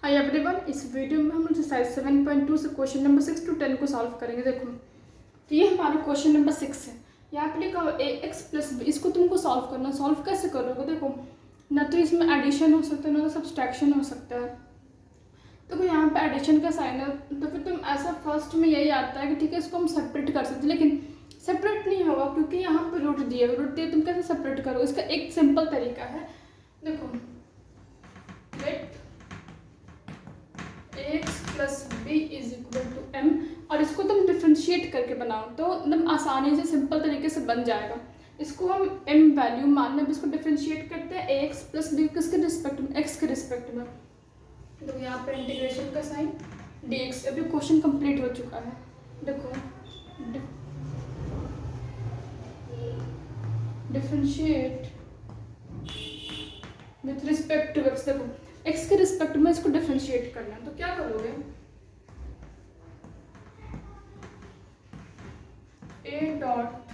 Hi everyone, इस video में हम एक्सरसाइज 7.2 से क्वेश्चन नंबर 6 to 10 को सॉल्व करेंगे। देखो, तो ये हमारा क्वेश्चन नंबर 6 है। यहाँ पे लिखा हुआ ax प्लस बी, इसको तुमको सॉल्व करना। सॉल्व कैसे करोगे? देखो, ना तो इसमें एडिशन हो सकता है, ना तो सब्सट्रैक्शन हो सकता है। देखो, यहाँ पे एडिशन का साइन है, तो फिर तुम ऐसा फर्स्ट में यही आता है कि ठीक है, इसको हम सेपरेट कर सकते हैं, लेकिन सेपरेट नहीं होगा क्योंकि यहाँ पे रूट दिया तुम कैसे सेपरेट करो? इसका एक सिंपल तरीका है। देखो, let ax plus b is equal to m, और इसको तुम डिफ्रेंशिएट करके बनाओ तो एकदम आसानी से सिंपल तरीके से बन जाएगा। इसको हम m वैल्यू मान लें, इसको डिफ्रेंशिएट करते हैं ax प्लस बी किसके रिस्पेक्ट में? x के रिस्पेक्ट में। तो यहाँ पे इंटीग्रेशन का साइन dx। अभी क्वेश्चन कंप्लीट हो चुका है। देखो, differentiate with respect to x। देखो, x के रिस्पेक्ट में इसको डिफ्रेंशिएट करना है, तो क्या करोगे? a dot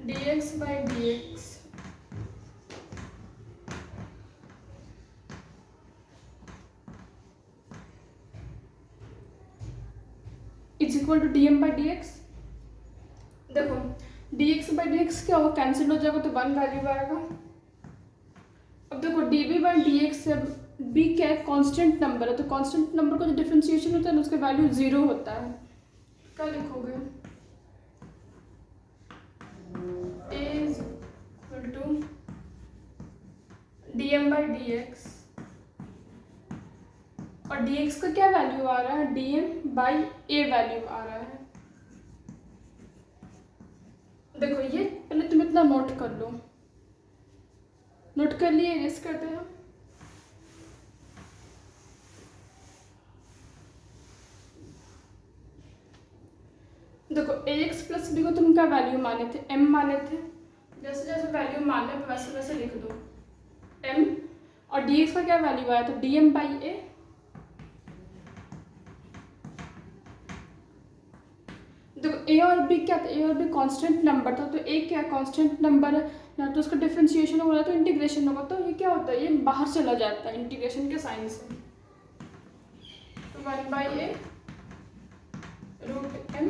dx by dx is equal to dm by dx। देखो, dx बाई dx क्या होगा? कैंसिल हो जाएगा तो 1 वैल्यू आएगा। अब देखो, db बाई dx से b क्या है? कांस्टेंट नंबर है, तो कांस्टेंट नंबर का जो डिफरेंशिएशन होता है ना, उसका वैल्यू 0 होता है। क्या लिखोगे? a is equal to dm by dx, और dx का क्या वैल्यू आ रहा है? dm बाई a वैल्यू आ रहा है। देखो, ये पहले तुम इतना नोट कर लो। नोट कर लिए? इरेज करते हैं। देखो, ax प्लस बी को तुम क्या वैल्यू माने थे? m माने थे। जैसे जैसे वैल्यू माने वैसे वैसे लिख दो m, और dx का क्या वैल्यू आया था? dm by a। देखो, a और b क्या था? a और b कांस्टेंट नंबर था, तो a क्या कांस्टेंट नंबर है ना, तो उसका डिफरेंशिएशन होगा तो इंटीग्रेशन होगा, तो ये क्या होता है? ये बाहर चला जाता है इंटीग्रेशन के साइन से। तो 1 by a root m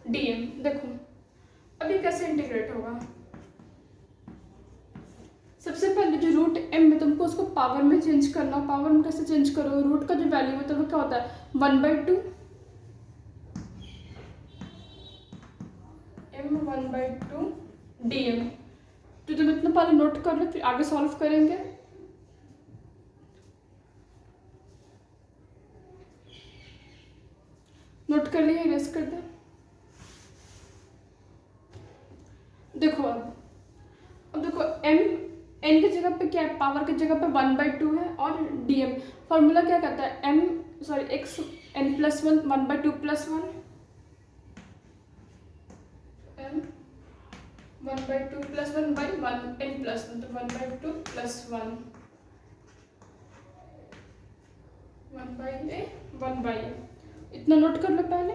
dm। देखो, अभी कैसे इंटीग्रेट होगा? सबसे पहले जो रूट m है तुमको उसको पावर में चेंज करना। पावर में कैसे चेंज करो? रूट का जो वैल्यू है तो वो क्या होता है? 1/2 m 1/2 dm। तो तुम इतना पहले नोट कर लो, फिर आगे सॉल्व करेंगे। नोट कर लिया? इरेज कर दे। देखो, अब देखो, n की जगह पे क्या है? पावर की जगह पे 1/2 है, और dm फॉर्मूला क्या कहता है? x n plus 1 1/2 plus 1 m 1/2 plus 1 by 1 n plus 1, तो 1/2 plus 1 1 by a 1 by a। इतना नोट कर लो पहले,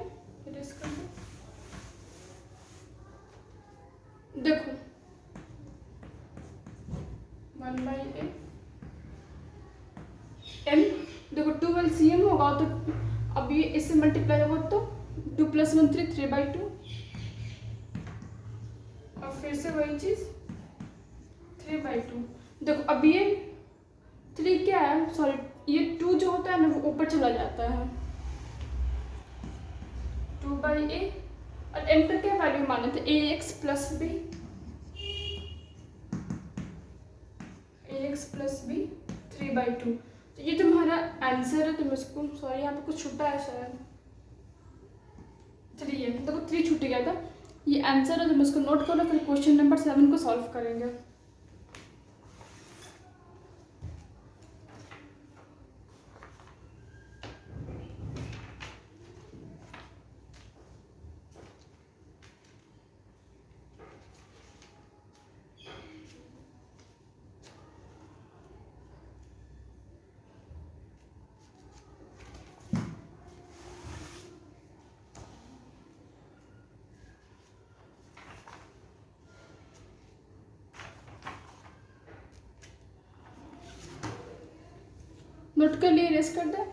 इरेज कर लो। देखो, 1 बाई a m, देखो 2 LCM होगा तो अब ये इससे मल्टीप्लाई होगा तो 2 प्लस 1 3 3/2, और फिर से वही चीज 3/2। देखो, अब ये 3 क्या है? सॉरी, ये 2 जो होता है ना वो ऊपर चला जाता है, 2 बाई a, और m का क्या वैल्यू माने थे? ax plus b, ax plus b 3/2। तो ये तुम्हारा आंसर है। तुम इसको, सॉरी यहाँ पे कुछ छूटा है शायद, 3 है। देखो, 3 छूट गया था, ये आंसर है। तुम इसको नोट करो, फिर क्वेश्चन नंबर 7 को सॉल्व करेंगे। नोट कर लिए, रेस कर दे।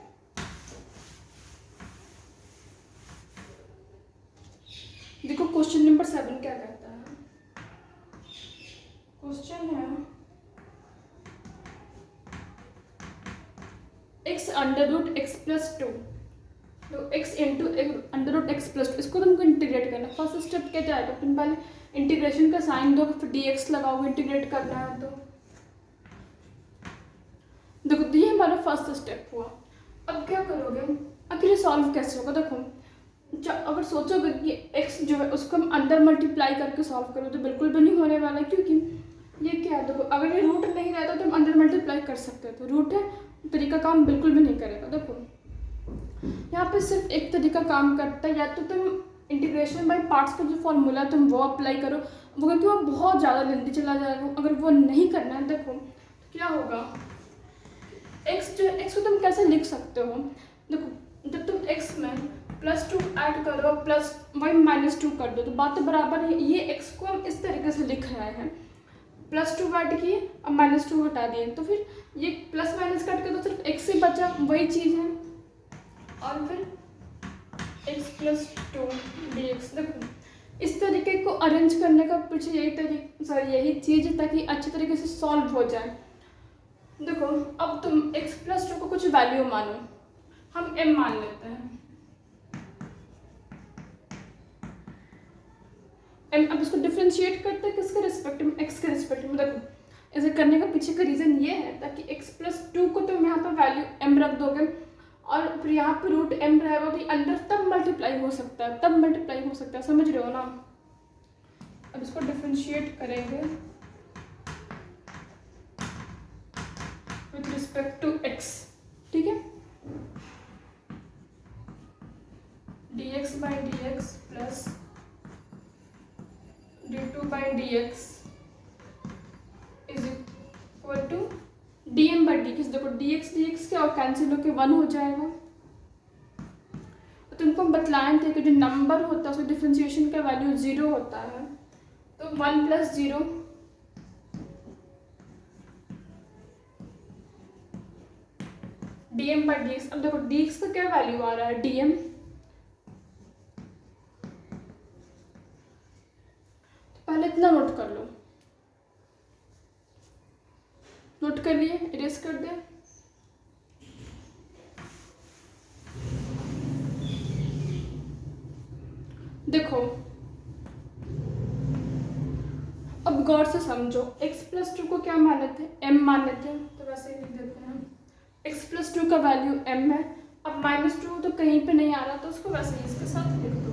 देखो क्वेश्चन नंबर 7 क्या कहता है। क्वेश्चन है x under root x plus two, तो x into under root x plus two, इसको तुमको इंटीग्रेट करना। फर्स्ट स्टेप क्या जाएगा, तुम पहले इंटीग्रेशन का साइन दोगे, फिर dx लगाओगे, इंटीग्रेट करना है। तो देखो तो ये हमारा फर्स्ट स्टेप हुआ। अब क्या करोगे, आखिर ये सॉल्व कैसे होगा। देखो अगर सोचोगे कि x जो है उसको हम अंदर मल्टीप्लाई करके सॉल्व करो तो बिल्कुल भी नहीं होने वाला, क्योंकि ये क्या है, देखो अगर ये रूट नहीं रहता तो हम अंदर मल्टीप्लाई कर सकते हैं, तो रूट है तरीका काम बिल्कुल भी नहीं करेगा। देखो यहाँ पे सिर्फ एक तरीका काम करता है, या तो तुम इंटीग्रेशन बाय पार्ट्स का जो फॉर्मूला तुम वो अप्लाई करो, वो क्योंकि वो बहुत ज़्यादा लेंथी चला जाएगा। अगर वो नहीं करना है, देखो क्या होगा, एक्स को तुम कैसे लिख सकते हो। देखो जब तुम एक्स में +2 ऐड करो प्लस y -2 कर दो तो बात तो बराबर है। ये एक्स को हम इस तरीके से लिख रहे हैं, +2 ऐड किए अब -2 हटा दिए, तो फिर ये प्लस माइनस कट कर तो सिर्फ एक्स ही बचा, वही चीज़ है। और फिर x + 2 dx। देखो इस तरीके को अरेंज करने का पीछे यही चीज़ है ताकि अच्छे तरीके से सॉल्व हो जाए। देखो अब तुम x + 2 को कुछ वैल्यू मानो, हम m मान लेते हैं m। अब इसको डिफ्रेंशिएट करते हैं किसके रिस्पेक्ट में, x के रिस्पेक्ट में। देखो ऐसे करने का पीछे का रीज़न ये है ताकि x + 2 को तुम यहाँ पर वैल्यू m रख दोगे और फिर यहाँ पे रूट m रहेगा, तो अंदर तब मल्टीप्लाई हो सकता है, तब मल्टीप्लाई हो सकता है, समझ रहे हो ना। अब इसको डिफ्रेंशिएट करेंगे विथ रिस्पेक्ट टू x, ठीक है। dx/dx plus d2/dx is equal to dm/dx। देखो dx क्या कैंसिल होकर 1 हो जाएगा। तो तुमको हम बतलाए थे कि जो नंबर होता है उसका डिफ्रेंशिएशन का वैल्यू 0 होता है, तो 1 + 0 dm/dx। अब देखो dx का क्या वैल्यू आ रहा है, dm। तो पहले इतना नोट कर लो, नोट कर लिए, इरेज कर दे। देखो अब गौर से समझो, x + 2 को क्या माने थे, m माने थे, तो वैसे ही लिख देते हैं x + 2 का वैल्यू m है। अब -2 तो कहीं पे नहीं आ रहा, तो उसको वैसे ही इसके साथ लिख दो,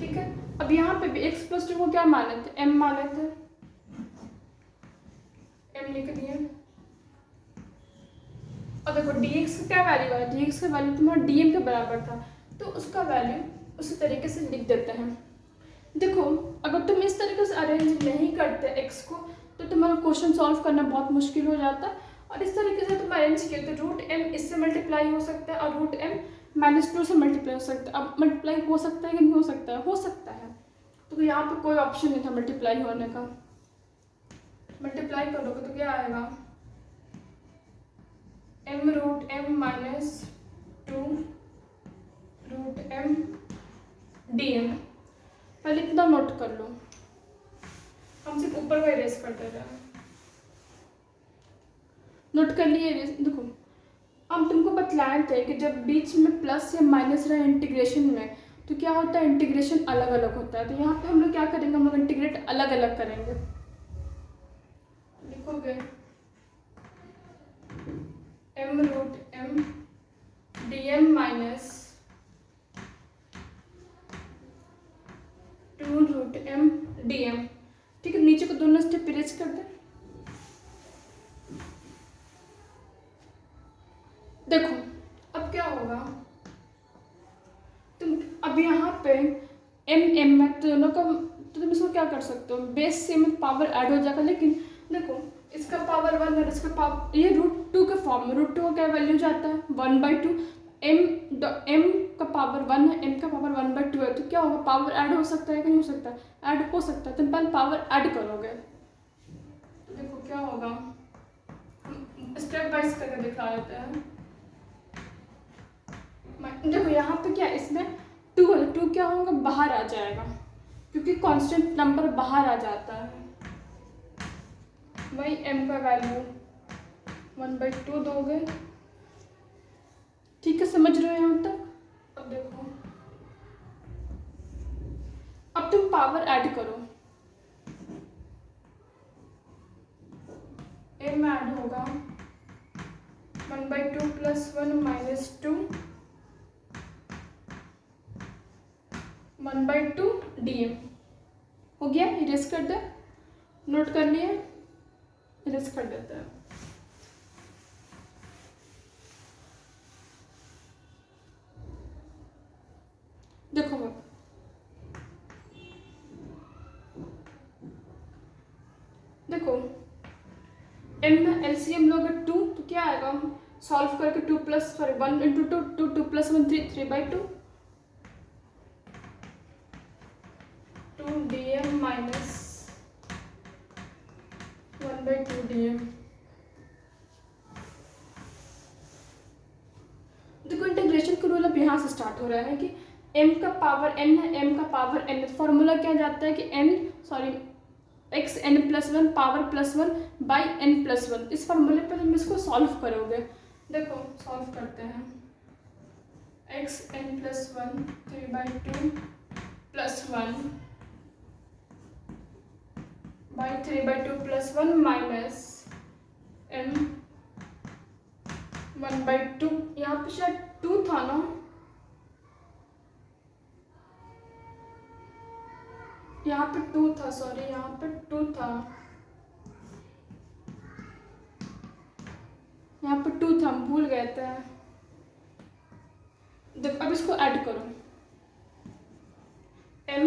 ठीक है। अब यहाँ पे भी x + 2 को क्या माने थे, m माने थे, m लिख दिए। और देखो dx का क्या वैल्यू है, dx का वैल्यू तुम्हारा dm के बराबर था, तो उसका वैल्यू उसी तरीके से लिख देते हैं। देखो अगर तुम इस तरीके से अरेंज नहीं करते x को तो तुम्हारा क्वेश्चन सॉल्व करना बहुत मुश्किल हो जाता है। और इस तरीके से तुम अरेंज किए तो रूट m इससे मल्टीप्लाई हो सकता है और रूट m -2 से मल्टीप्लाई हो सकता है। अब मल्टीप्लाई हो सकता है कि नहीं हो सकता है, हो सकता है। तो यहाँ पे कोई ऑप्शन नहीं था मल्टीप्लाई होने का। मल्टीप्लाई करोगे तो क्या आएगा, m root m -2 root m dm। पहले इतना नोट कर लो, हम सिर्फ ऊपर का इरेज करते रहे। नोट कर लिए इरेज। देखो हम तुमको बतलाए थे कि जब बीच में प्लस या माइनस रहे इंटीग्रेशन में तो क्या होता है, इंटीग्रेशन अलग अलग होता है। तो यहाँ पे हम लोग क्या करेंगे, हम लोग इंटीग्रेट अलग अलग करेंगे। लिखोगे m root m dm -2 root m dm, ठीक है। नीचे को दोनों स्टेप इरेज कर दे। देखो अब क्या होगा, तुम अब यहाँ पे m है तो दोनों का, तो तुम इसको क्या कर सकते हो, बेस से में पावर ऐड हो जाएगा। लेकिन देखो इसका पावर 1 है, इसका पावर, ये √2 के फॉर्म में, √2 का क्या वैल्यू जाता है 1/2। m का पावर 1 है, m का पावर 1/2 है, तो क्या होगा, पावर ऐड हो सकता है कि नहीं हो सकता है, ऐड हो सकता है। तुम पहले पावर ऐड करोगे तो देखो क्या होगा, स्टेप स्टेप बाइज करके दिखा देते हैं। देखो यहाँ पे क्या, इसमें 2 है, 2 क्या होगा, बाहर आ जाएगा क्योंकि कांस्टेंट नंबर बाहर आ जाता है। वही m का वैल्यू 1/2 दोगे। ठीक है, समझ रहे हो यहाँ तक। अब देखो, अब तुम पावर ऐड करो। m ऐड होगा 1/2 + 1 - 2 1/2 dm हो गया। इरेज कर दे, नोट कर लिए, इरेज कर देते हैं। देखो देखो m में एलसीएम लोगे 2 तो क्या आएगा, सॉल्व करके 2 + 1 × 2 2 + 1 3 3/2 2 dm - 1/2 dm। देखो इंटीग्रेशन का रूल अब यहाँ से स्टार्ट हो रहा है कि m का पावर n है, m का पावर n है। फॉर्मूला क्या जाता है कि xn + 1 पावर +1 बाई n + 1। इस फॉर्मूले पर तुम इसको सॉल्व करोगे। देखो सॉल्व करते हैं। xn + 1 3/2 + 1 by 3/2 + 1 minus m 1/2। यहाँ पे शायद 2 था ना, यहाँ पे 2 था, सॉरी यहाँ पे 2 था, यहाँ पे 2 था, हम भूल गए थे। देखो अब इसको ऐड करो। m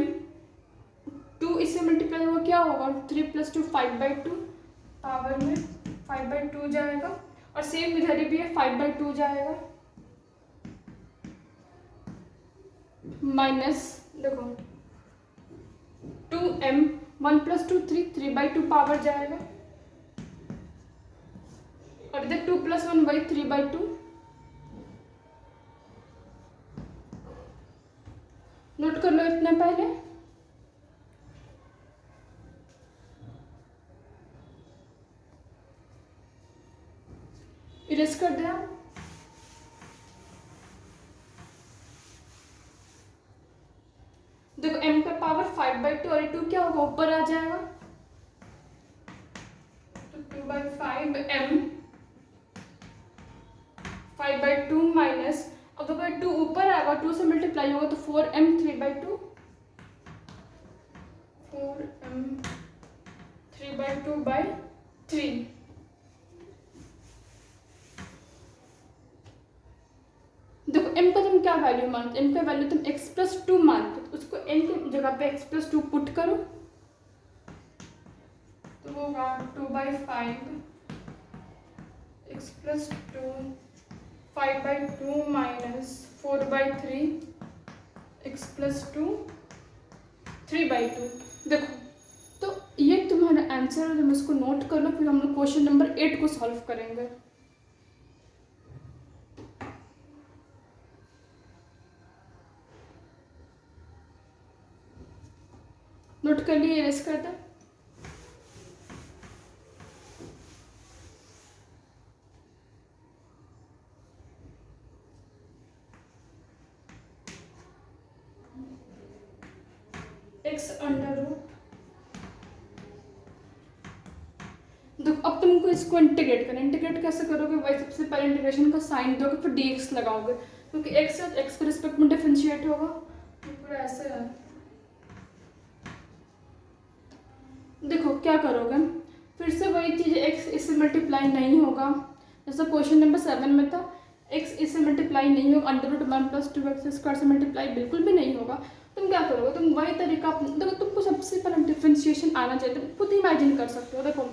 2 इससे मल्टीप्लाई हुआ क्या होगा, 3 + 2 5/2 पावर में 5/2 जाएगा, और सेम इधर भी है 5/2 जाएगा, माइनस देखो 2m 1 + 2 3 3/2 पावर जाएगा, और इधर 2 + 1 वही 3/2। नोट कर लो इतना पहले। इरेज कर दिया। देखो m का पावर 5/2 और 2 क्या होगा, ऊपर आ जाएगा, तो 2/5 m 5/2 माइनस, अब अगर 2 ऊपर आएगा 2 से मल्टीप्लाई होगा तो 4m 3/2 4m 3/2/3। देखो m का तुम क्या वैल्यू मानते, m का वैल्यू तुम x + 2 मानते, तो उसको n की जगह पे x + 2 पुट करो, तो होगा 2/5 x + 2 5/2 माइनस 4/3 x + 2 3/2। देखो तो ये तुम्हारा आंसर है, तुम इसको नोट कर लो, फिर हम लोग क्वेश्चन नंबर 8 को सॉल्व करेंगे। नोट कर लिए, इरेज कर दे। x √ देखो अब तुमको इसको इंटीग्रेट करना, इंटीग्रेट कैसे करोगे, वही सबसे पहले इंटीग्रेशन का साइन दोगे, फिर dx लगाओगे, क्योंकि x है तो x के रिस्पेक्ट में डिफरेंशिएट होगा, पूरा ऐसे है। देखो क्या करोगे, फिर से वही चीज़, x इससे मल्टीप्लाई नहीं होगा, जैसा क्वेश्चन नंबर 7 में था, x इससे मल्टीप्लाई नहीं होगा, √1 + 2x² से मल्टीप्लाई बिल्कुल भी नहीं होगा। तुम क्या करोगे, तुम वही तरीका, देखो तुमको सबसे पहले डिफरेंशिएशन आना चाहिए, तुम खुद इमेजिन कर सकते हो। देखो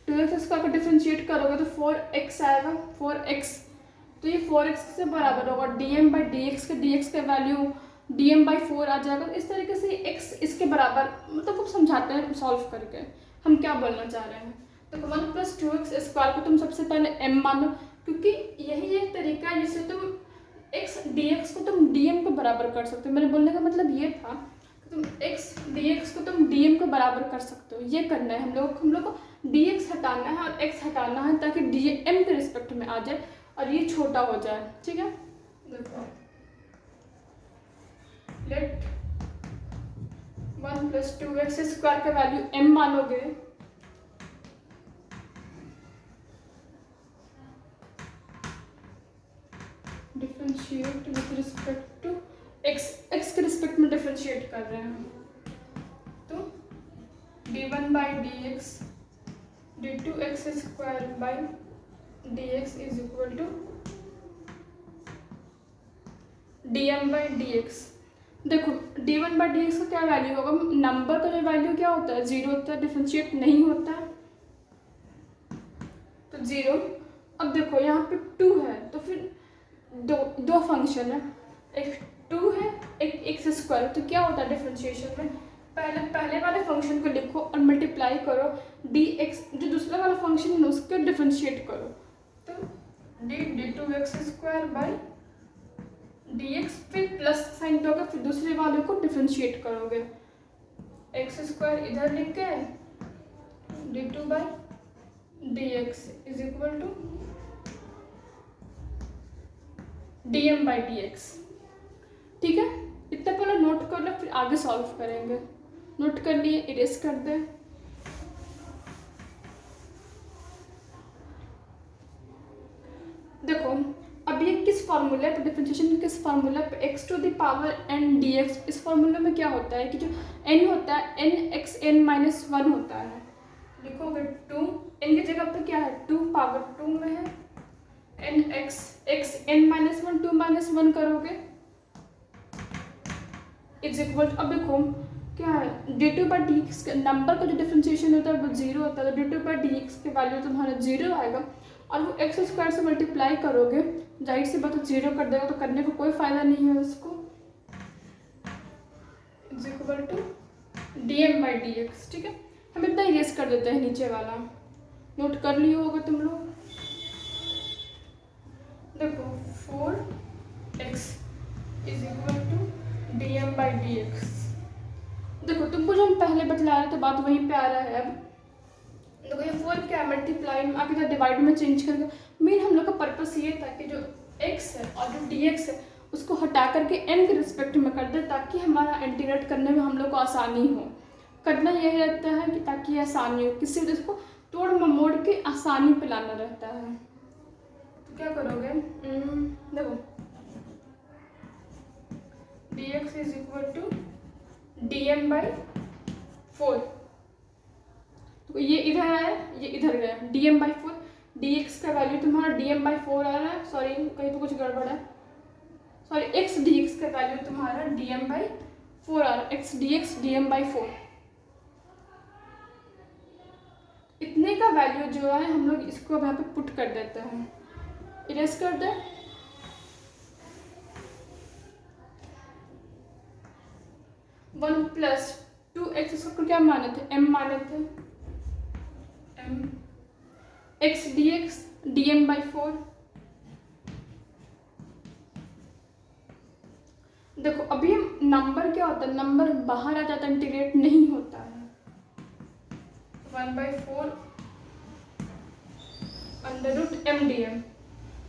2x का डिफरेंशिएट करोगे तो 4x आएगा, 4x, तो ये 4x से बराबर होगा dm/dx का, dx का वैल्यू dm/4 आ जाएगा। इस तरीके से x इसके बराबर, मतलब खूब समझाते हैं सॉल्व करके हम क्या बोलना चाह रहे हैं। तो 1+2x² को तुम सबसे पहले m मानो, क्योंकि यही एक तरीका है जिससे तुम x dx को तुम dm को बराबर कर सकते हो। मेरे बोलने का मतलब ये था कि तुम x dx को तुम dm को बराबर कर सकते हो। ये करना है हम लोग को dx हटाना है और x हटाना है, ताकि dm के रिस्पेक्ट में आ जाए और ये छोटा हो जाए। ठीक है, देखो लेट 1+2x² का वैल्यू m मानोगे, differentiate with respect to x के रिस्पेक्ट में डिफरेंशिएट कर रहे हैं, तो d1/dx d2x² is equal to dm/dx। देखो d1/dx का क्या वैल्यू होगा, नंबर का जो वैल्यू क्या होता है, 0 होता है, डिफरेंशिएट नहीं होता है, तो 0। अब देखो यहाँ पे 2 है, तो फिर दो फंक्शन है, एक 2 है एक x², तो क्या होता है डिफरेंशिएशन में, पहले वाले फंक्शन को लिखो और मल्टीप्लाई करो dx, जो दूसरा वाला फंक्शन है उसको डिफरेंशिएट करो, तो d2x²/dx, फिर प्लस साइन दोगे, फिर दूसरे वाले को डिफरेंशिएट करोगे, x² इधर लिख के d2/dx is equal to dm/dx। ठीक है, इतना पहले नोट कर लो, फिर आगे सॉल्व करेंगे। नोट कर लिए, इरेज कर दे। देखो अब ये किस फार्मूला पे डिफरेंशिएशन, किस फार्मूला पे x⁴n dx, इस फार्मूला में क्या होता है कि जो n होता है n(x(n-1) होता है, लिखोगे 2, n की जगह पे क्या है 2 पावर 2 में है, n(x(n-1) 2 - 1 करोगे इज इक्वल, अब देखो क्या है d2/dx के नंबर का जो डिफरेंशिएशन होता है वो 0 होता है, तो d2/dx के वैल्यू तुम्हारा 0 आएगा, और वो x² से मल्टीप्लाई करोगे, जाहिर सी बात 0 कर देगा, तो करने को कोई फायदा नहीं है उसको, इज इक्वल टू dm/dx। ठीक है, हम इतना इरेज कर देते हैं नीचे वाला, नोट कर लिए होगा तुम लोग। देखो 4x is equal to dm/dx। देखो तुमको जो हम पहले बतला रहे थे बात वहीं पे आ रहा है। अब देखो ये 4 क्या मल्टीप्लाई में आगे डिवाइड में चेंज करके, मेन हम लोग का पर्पस ये था कि जो x है और जो dx है उसको हटा करके m के रिस्पेक्ट में कर दे, ताकि हमारा इंटीग्रेट करने में हम लोग को आसानी हो। करना यही रहता है कि ताकि आसानी हो, किसी भी इसको तोड़ मोड़ के आसानी पे लाना रहता है। तो क्या करोगे, देखो dx is equal to dm/4, तो ये इधर आया ये इधर गया, dm/4, dx का वैल्यू तुम्हारा dm/4 आ रहा है, सॉरी कहीं पे कुछ गड़बड़ है, सॉरी x dx का वैल्यू तुम्हारा dm/4 आ रहा है, x dx dm/4। इतने का वैल्यू जो है हम लोग इसको यहाँ पे पुट कर देते हैं, इरेज कर दे। 1+2x इसको क्या माने थे, m माने थे, m x dx dm/4। देखो अभी नंबर क्या होता है, नंबर बाहर आ जाता है, इंटीग्रेट नहीं होता है, 1/4 √m dm।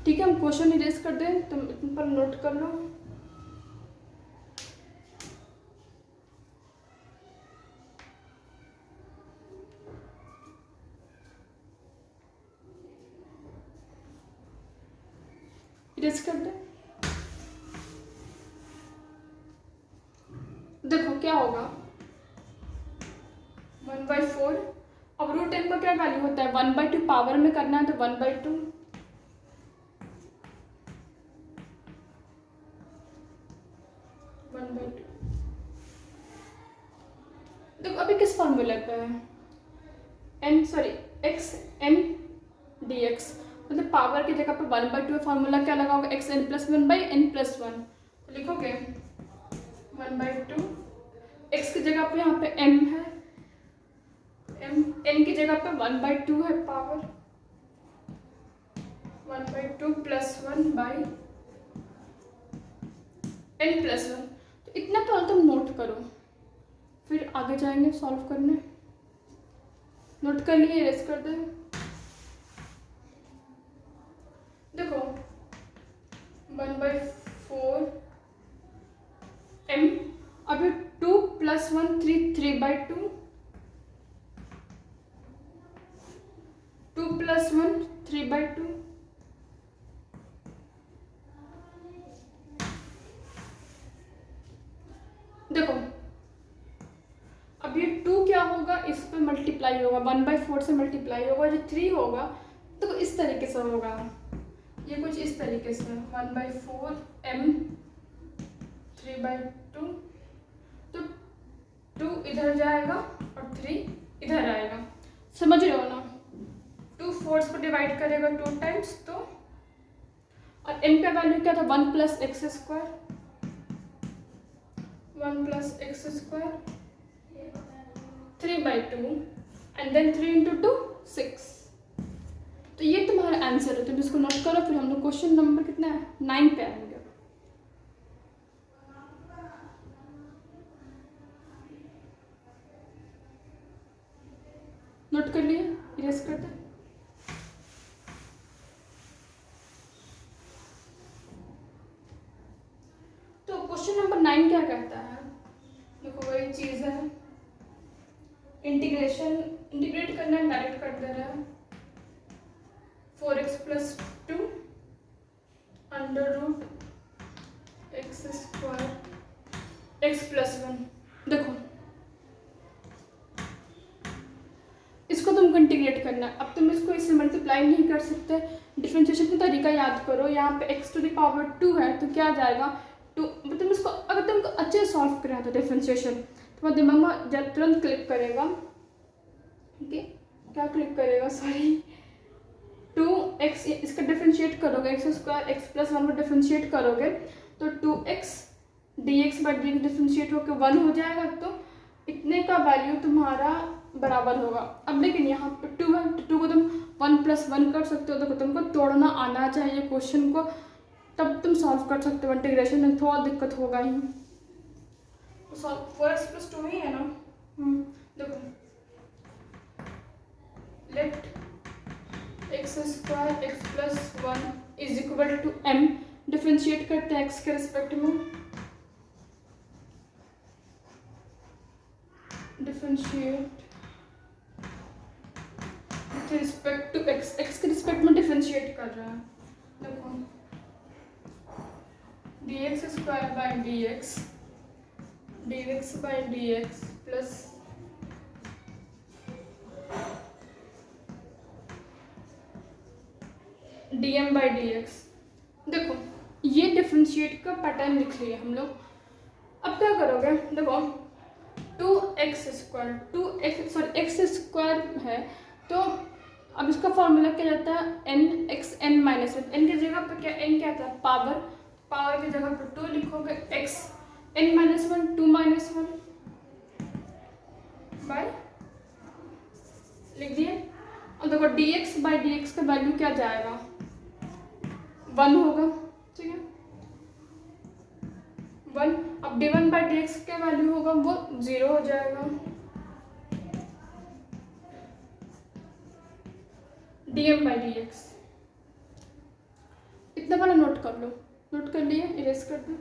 ठीक है, हम क्वेश्चन इरेज कर दें, तुम इन पर नोट कर लो। इरेज कर दे। देखो क्या होगा 1/4, अब √m का क्या वैल्यू होता है, 1/2 पावर में करना है तो 1/2, देखो अभी किस फॉर्मूले पे है, x(n dx), मतलब पावर की जगह पे 1/2 फार्मूला क्या लगा होगा, xn+1/n+1, तो लिखोगे 1/2, x की जगह पे यहाँ पे m है, एन की जगह पे 1/2 है पावर 1/2 प्लस 1/n प्लस 1। तो इतना पहले तुम नोट करो, फिर आगे जाएंगे सॉल्व करने। नोट कर लिए, इरेज कर दे। देखो 1/4 m, अभी 2 प्लस 1 3/2, 2 प्लस 1 3/2, देखो अब ये 2 क्या होगा, इस पे मल्टीप्लाई होगा, 1/4 से मल्टीप्लाई होगा, जो 3 होगा तो इस तरीके से होगा, ये कुछ इस तरीके से 1/4 m 3/2, तो 2 इधर जाएगा और 3 इधर आएगा, समझ रहे हो ना। 2 4 को डिवाइड करेगा 2 टाइम्स, तो और m का वैल्यू क्या था 1 plus x square, 1 plus x square 3/2 and then 3 into 2 6। तो ये तुम्हारा आंसर है, तुम इसको नोट करो, फिर हम लोग क्वेश्चन नंबर कितना है 9 पे आएंगे। नोट कर लिए, इरेज कर दे। तो क्वेश्चन नंबर 9 क्या कहता है, देखो वही चीज है, इंटीग्रेट करना है, डायरेक्ट कर दे रहा है। 4x plus 2 under root x square x plus 1। देखो इसको तुमको इंटीग्रेट करना है, अब तुम इसको इससे मल्टीप्लाई नहीं कर सकते, डिफरेंशिएशन का तरीका याद करो। यहाँ पे x टू द पावर 2 है तो क्या जाएगा 2, तुम इसको अगर तुमको अच्छे से सॉल्व करें तो डिफरेंशिएशन तुम्हारे दिमाग में जब तुरंत क्लिक करेगा, ठीक है, क्या क्लिक करेगा, सॉरी 2x, इसका डिफरेंशिएट करोगे एक्स स्क्वायर एक्स प्लस 1 को डिफरेंशिएट करोगे तो 2x dx by D differentiate होकर 1 हो जाएगा, तो इतने का वैल्यू तुम्हारा बराबर होगा। अब लेकिन यहाँ पे 2 है, तो 2 को तुम 1 प्लस 1 कर सकते हो, तो तुमको तोड़ना आना चाहिए क्वेश्चन को, तब तुम सॉल्व कर सकते हो। इंटीग्रेशन में थोड़ा दिक्कत होगा ही, तो सॉल्व 4x प्लस 2 ही है ना। देखो let x square x plus 1 is equal to m, differentiate करते हैं x के रिस्पेक्ट में, differentiate with respect to x, x के रिस्पेक्ट में डिफ्रेंशिएट कर रहा है। देखो dx square by dx dx by dx plus dm by dx। देखो ये डिफ्रेंशिएट का पैटर्न लिख लिया हम लोग। अब क्या करोगे, देखो 2x स्क्वायर एक्स स्क्वायर है, तो अब इसका फॉर्मूला क्या जाता है n x n minus 1, n की जगह पर क्या n क्या था पावर, पावर की जगह पर 2 लिखोगे, x n minus 1 2 minus 1 by लिख दिए। और देखो dx बाई dx का वैल्यू क्या जाएगा 1 होगा, ठीक है 1। अब d1 बाई dx का वैल्यू होगा वो 0 हो जाएगा, dm बाई dx। इतना वाला नोट कर लो, नोट कर लिए, इरेज कर दो।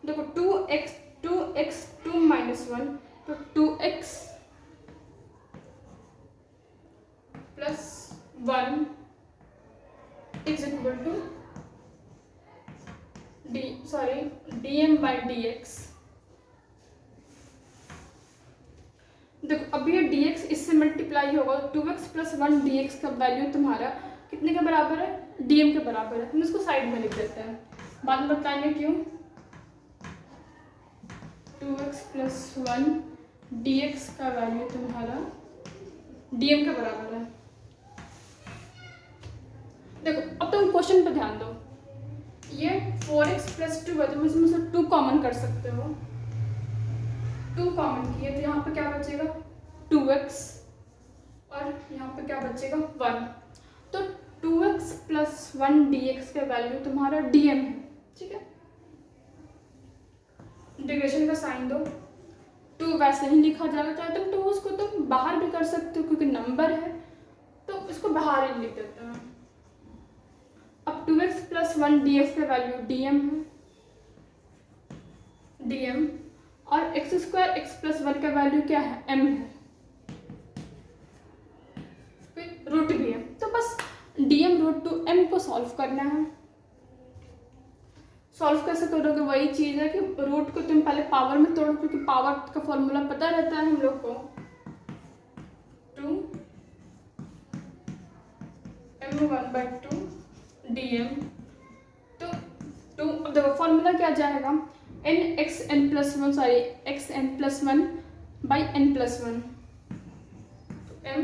देखो 2x 2 माइनस 1, तो 2x plus 1 is equal to dm by dx। देखो अब ये dx इससे मल्टीप्लाई होगा, 2x प्लस 1 dx का वैल्यू तुम्हारा कितने के बराबर है, dm के बराबर है। हम इसको साइड में लिख देते हैं, बाद में बताएंगे क्यों। 2x प्लस 1 dx का वैल्यू तुम्हारा dm के बराबर है। देखो अब तुम क्वेश्चन पे ध्यान दो, ये 4x+2 है, तो इसमें से 2 कॉमन कर सकते हो। 2 कॉमन किए तो यहाँ पे क्या बचेगा 2x, और यहाँ पे क्या बचेगा 1। तो 2x+1 dx का वैल्यू तुम्हारा dm है, ठीक है। इंटीग्रेशन का साइन दो, 2 वैसे ही लिखा जाएगा, चाहे तुम 2 उसको तुम बाहर भी कर सकते हो क्योंकि नंबर है, तो इसको बाहर ही लिख देते हैं। अब 2x+1 dx का वैल्यू dm है, dm, और x² x+1 का वैल्यू क्या है m है, फिर रूट भी है। तो बस dm√m को सॉल्व करना है। सॉल्व कैसे करोगे, वही चीज़ है कि रूट को तुम पहले पावर में तोड़ो, क्योंकि पावर का फॉर्मूला पता रहता है हम लोग को 2m1/2 dm। तो 2, अब देखो फॉर्मूला क्या जाएगा, xn+1 xn+1/n+1, m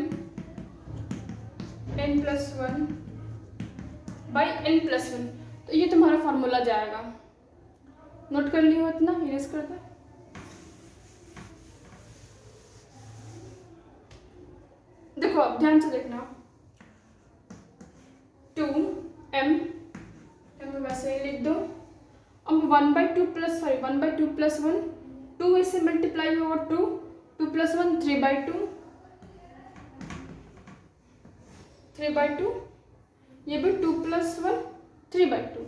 n+1/n+1, तो ये तुम्हारा फॉर्मूला जाएगा। नोट कर लियो इतना, इरेज कर दो। देखो अब ध्यान से देखना, 2m वैसे ही लिख दो। अब 1/2+1 2 इससे मल्टीप्लाई होगा 2 2+1 3/2 3/2, ये भी 2+1 3/2।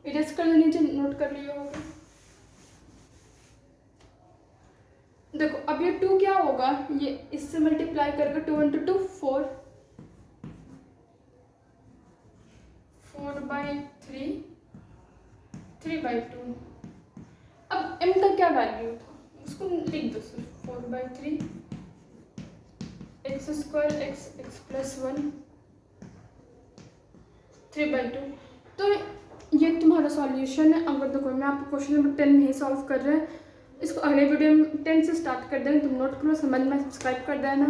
इरेज कर नीचे, नोट कर लिया होगा। देखो अब ये 2 क्या होगा, ये इससे मल्टीप्लाई करके 2 × 2 4 4/3 3/2। अब m का क्या वैल्यू था उसको लिख दो सिर्फ 4/3 x² x+1 3/2। तो ये तुम्हारा सॉल्यूशन है। अगर देखो मैं आपको क्वेश्चन नंबर 10 नहीं सॉल्व कर रहे हैं, इसको अगले वीडियो में 10 से स्टार्ट कर देना। तुम नोट करो, समझ में सब्सक्राइब कर देना।